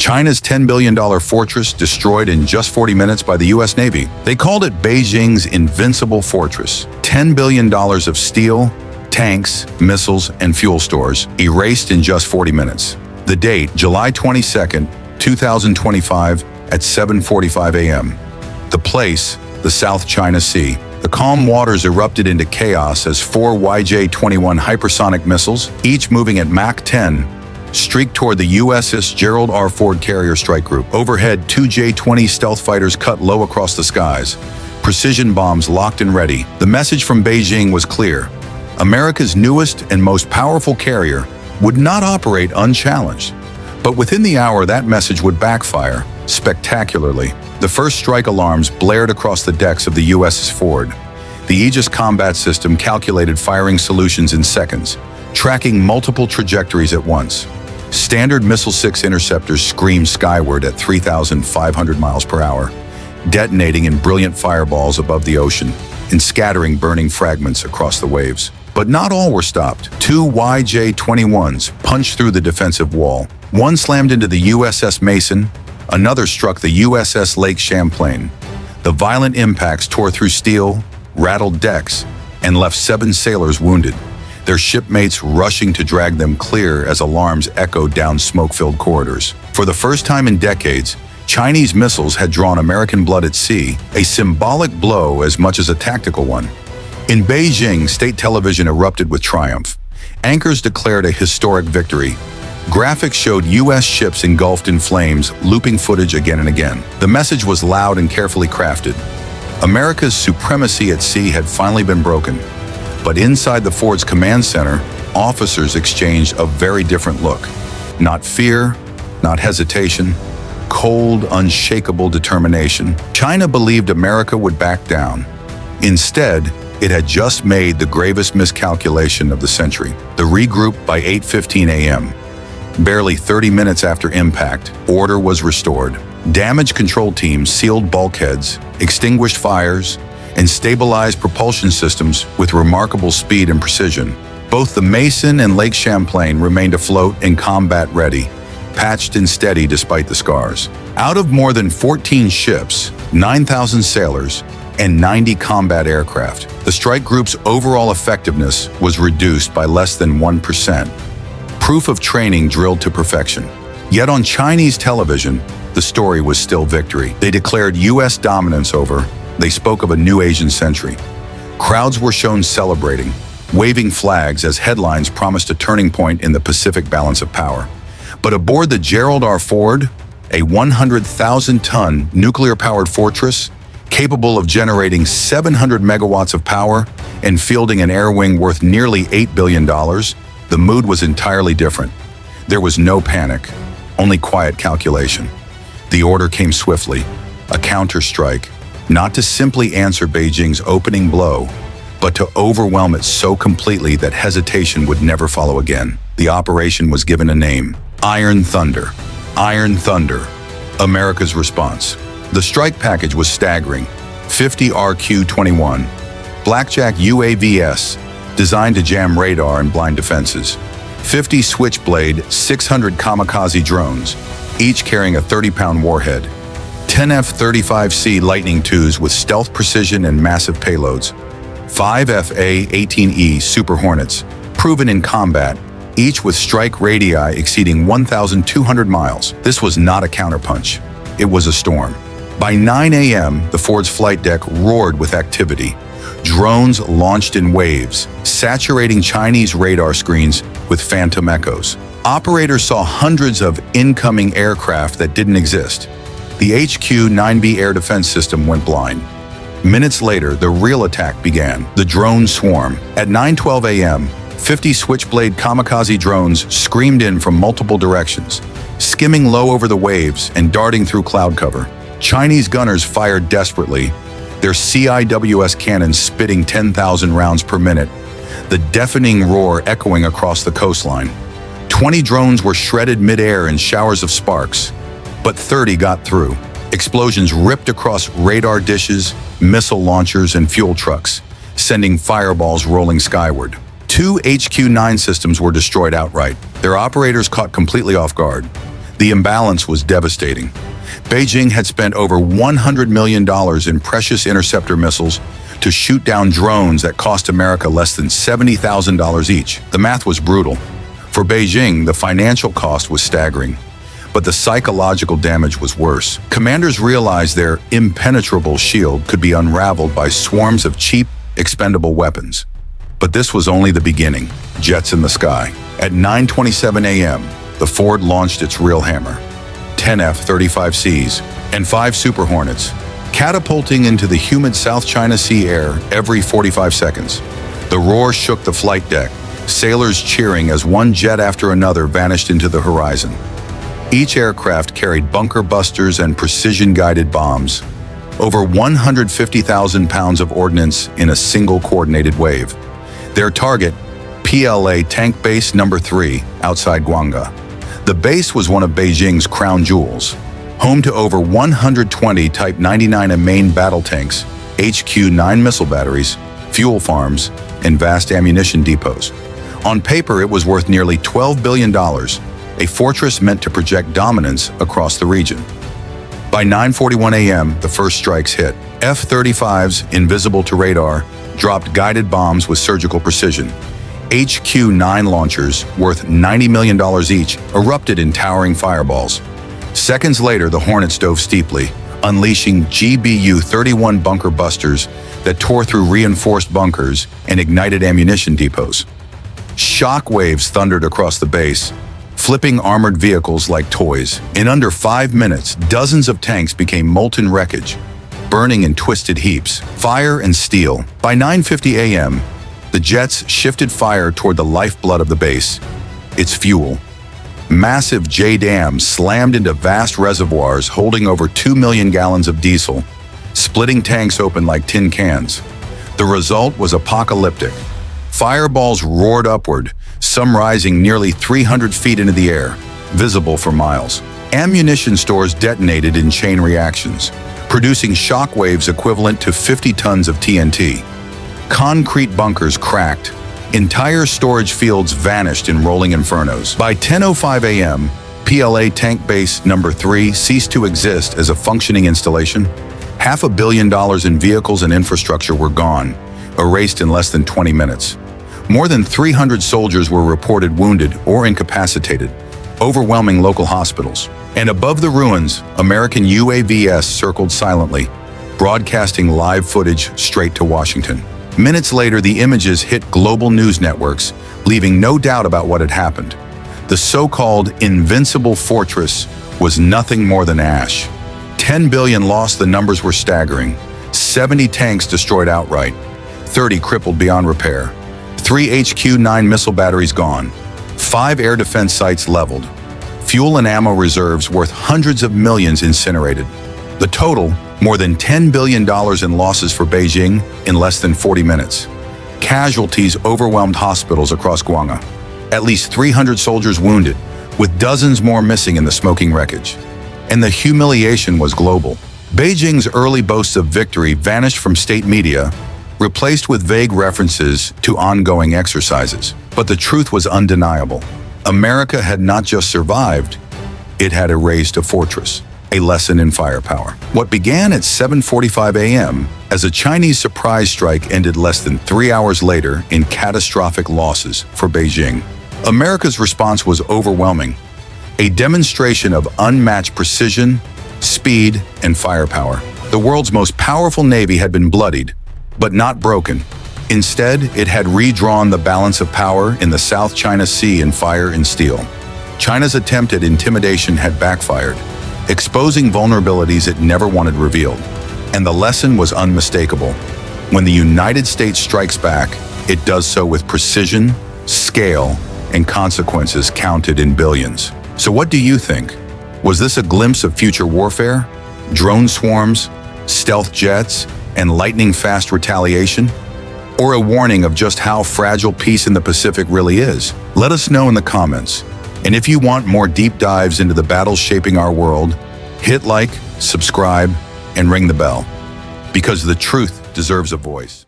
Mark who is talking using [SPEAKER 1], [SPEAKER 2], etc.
[SPEAKER 1] China's $10 billion fortress destroyed in just 40 minutes by the US Navy. They called it Beijing's invincible fortress. $10 billion of steel, tanks, missiles, and fuel stores erased in just 40 minutes. The date, July 22, 2025 at 7:45 a.m. The place, the South China Sea. The calm waters erupted into chaos as 4 YJ-21 hypersonic missiles, each moving at Mach 10, streaked toward the USS Gerald R carrier strike group. Overhead, 2 J-20 stealth fighters cut low across the skies, precision bombs locked and ready. The message from Beijing was clear. America's newest and most powerful carrier would not operate unchallenged. But within the hour, that message would backfire spectacularly. The first strike alarms blared across the decks of the USS Ford. The Aegis combat system calculated firing solutions in seconds, tracking multiple trajectories at once. Standard Missile 6 interceptors screamed skyward at 3,500 miles per hour, detonating in brilliant fireballs above the ocean and scattering burning fragments across the waves. But not all were stopped. 2 YJ-21s punched through the defensive wall. One slammed into the USS Mason, another struck the USS Lake Champlain. The violent impacts tore through steel, rattled decks, and left 7 sailors wounded, their shipmates rushing to drag them clear as alarms echoed down smoke-filled corridors. For the first time in decades, Chinese missiles had drawn American blood at sea, a symbolic blow as much as a tactical one. In Beijing, state television erupted with triumph. Anchors declared a historic victory. Graphics showed U.S. ships engulfed in flames, looping footage again and again. The message was loud and carefully crafted. America's supremacy at sea had finally been broken. But inside the Ford's command center, officers exchanged a very different look. Not fear, not hesitation, cold, unshakable determination. China believed America would back down. Instead, it had just made the gravest miscalculation of the century. The regroup by 8:15 a.m. Barely 30 minutes after impact, order was restored. Damage control teams sealed bulkheads, extinguished fires, and stabilized propulsion systems with remarkable speed and precision. Both the Mason and Lake Champlain remained afloat and combat-ready, patched and steady despite the scars. Out of more than 14 ships, 9,000 sailors, and 90 combat aircraft, the strike group's overall effectiveness was reduced by less than 1%. Proof of training drilled to perfection. Yet on Chinese television, the story was still victory. They declared U.S. dominance over. They spoke of a new Asian century. Crowds were shown celebrating, waving flags as headlines promised a turning point in the Pacific balance of power. But aboard the Gerald R. Ford, a 100,000-ton nuclear-powered fortress, capable of generating 700 megawatts of power and fielding an air wing worth nearly $8 billion, the mood was entirely different. There was no panic, only quiet calculation. The order came swiftly, a counterstrike, not to simply answer Beijing's opening blow, but to overwhelm it so completely that hesitation would never follow again. The operation was given a name: Iron Thunder. Iron Thunder, America's response. The strike package was staggering: 50 RQ-21, Blackjack UAVs, designed to jam radar and blind defenses, 50 Switchblade 600 kamikaze drones, each carrying a 30-pound warhead, 10 F-35C Lightning IIs with stealth precision and massive payloads, 5 FA-18E Super Hornets, proven in combat, each with strike radii exceeding 1,200 miles. This was not a counterpunch. It was a storm. By 9 a.m., the Ford's flight deck roared with activity. Drones launched in waves, saturating Chinese radar screens with phantom echoes. Operators saw hundreds of incoming aircraft that didn't exist. The HQ-9B air defense system went blind. Minutes later, the real attack began, the drone swarm. At 9:12 a.m., 50 Switchblade kamikaze drones screamed in from multiple directions, skimming low over the waves and darting through cloud cover. Chinese gunners fired desperately, their CIWS cannons spitting 10,000 rounds per minute, the deafening roar echoing across the coastline. 20 drones were shredded mid-air in showers of sparks, but 30 got through. Explosions ripped across radar dishes, missile launchers, and fuel trucks, sending fireballs rolling skyward. 2 HQ-9 systems were destroyed outright, their operators caught completely off guard. The imbalance was devastating. Beijing had spent over $100 million in precious interceptor missiles to shoot down drones that cost America less than $70,000 each. The math was brutal. For Beijing, the financial cost was staggering, but the psychological damage was worse. Commanders realized their impenetrable shield could be unraveled by swarms of cheap, expendable weapons. But this was only the beginning. Jets in the sky. At 9:27 a.m., the Ford launched its real hammer. 10 F-35Cs and 5 Super Hornets, catapulting into the humid South China Sea air every 45 seconds. The roar shook the flight deck, sailors cheering as one jet after another vanished into the horizon. Each aircraft carried bunker busters and precision-guided bombs, over 150,000 pounds of ordnance in a single coordinated wave. Their target, PLA Tank Base No. 3, outside Guangzhou. The base was one of Beijing's crown jewels, home to over 120 Type 99 main battle tanks, HQ-9 missile batteries, fuel farms, and vast ammunition depots. On paper, it was worth nearly $12 billion, a fortress meant to project dominance across the region. By 9:41 a.m., the first strikes hit. F-35s, invisible to radar, dropped guided bombs with surgical precision. HQ-9 launchers, worth $90 million each, erupted in towering fireballs. Seconds later, the Hornets dove steeply, unleashing GBU-31 bunker busters that tore through reinforced bunkers and ignited ammunition depots. Shock waves thundered across the base, flipping armored vehicles like toys. In under 5 minutes, dozens of tanks became molten wreckage, burning in twisted heaps. Fire and steel. By 9:50 a.m., the jets shifted fire toward the lifeblood of the base, its fuel. Massive J-dams slammed into vast reservoirs holding over 2 million gallons of diesel, splitting tanks open like tin cans. The result was apocalyptic. Fireballs roared upward, some rising nearly 300 feet into the air, visible for miles. Ammunition stores detonated in chain reactions, producing shock waves equivalent to 50 tons of TNT. Concrete bunkers cracked. Entire storage fields vanished in rolling infernos. By 10:05 a.m., PLA Tank Base No. 3 ceased to exist as a functioning installation. $500 million in vehicles and infrastructure were gone, erased in less than 20 minutes. More than 300 soldiers were reported wounded or incapacitated, overwhelming local hospitals. And above the ruins, American UAVs circled silently, broadcasting live footage straight to Washington. Minutes later, the images hit global news networks, leaving no doubt about what had happened. The so-called invincible fortress was nothing more than ash. 10 billion lost, the numbers were staggering. 70 tanks destroyed outright, 30 crippled beyond repair, 3 HQ-9 missile batteries gone, 5 air defense sites leveled, fuel and ammo reserves worth hundreds of millions incinerated. The total, more than $10 billion in losses for Beijing in less than 40 minutes. Casualties overwhelmed hospitals across Guangzhou. At least 300 soldiers wounded, with dozens more missing in the smoking wreckage. And the humiliation was global. Beijing's early boasts of victory vanished from state media, replaced with vague references to ongoing exercises. But the truth was undeniable. America had not just survived, it had erased a fortress. A lesson in firepower. What began at 7:45 a.m. as a Chinese surprise strike ended less than 3 hours later in catastrophic losses for Beijing. America's response was overwhelming, a demonstration of unmatched precision, speed, and firepower. The world's most powerful navy had been bloodied, but not broken. Instead, it had redrawn the balance of power in the South China Sea in fire and steel. China's attempt at intimidation had backfired, exposing vulnerabilities it never wanted revealed. And the lesson was unmistakable. When the United States strikes back, it does so with precision, scale, and consequences counted in billions. So what do you think? Was this a glimpse of future warfare? Drone swarms, stealth jets, and lightning-fast retaliation? Or a warning of just how fragile peace in the Pacific really is? Let us know in the comments. And if you want more deep dives into the battles shaping our world, hit like, subscribe, and ring the bell, because the truth deserves a voice.